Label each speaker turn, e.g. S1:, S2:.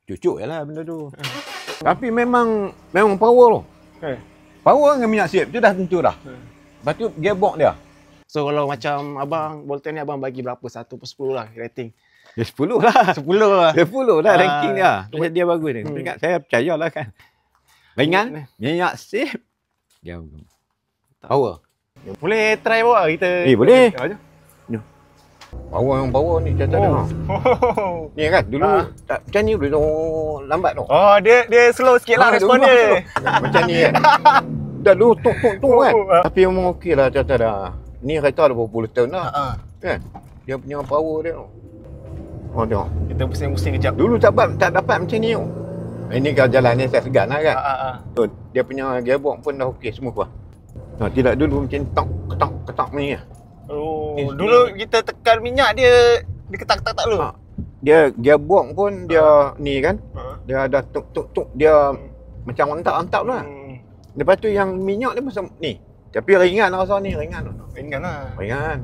S1: Cucuk je lah benda tu. Tapi memang power tu. Power dengan minyak sip tu dah tentu dah. Lepas tu gearbox dia.
S2: So kalau macam abang Bolton ni abang bagi berapa? 1/10 lah rating.
S1: Ya 10 lah.
S2: 10 lah.
S1: 10 lah ranking dia. Dia bagus ni. Saya percayalah kan. Ringan, minyak sip. Dia power.
S2: Boleh try bawa kita.
S1: Boleh.
S2: Aja.
S1: Power ni cacat dia. Ni kan dulu tak macam ni dulu lambat tu.
S2: Oh, dia slow sikit lah respon dia.
S1: Macam ni kan. Dah dulu tok kan. Tapi memang okey lah cacat dah. Ni kereta dah berapa puluh tahun dah. Kan? Dia punya power dia tu. Oh tengok.
S2: Kita pusing-pusing kejap.
S1: Dulu tak dapat macam ni tu. Ini kalau jalan ni saya segan lah kan. Tu dia punya gearbox pun dah okey semua kuah. Tidak dulu macam ketak ni lah.
S2: Oh, dulu kita tekan minyak dia ketak-ketak tak lu.
S1: Dia gearbox pun dia ni kan. Dia ada tuk dia macam antap tu lah. Lepas tu yang minyak dia macam ni. Tapi ringan rasa ni, ringan.
S2: Ringan lah.
S1: Ringan.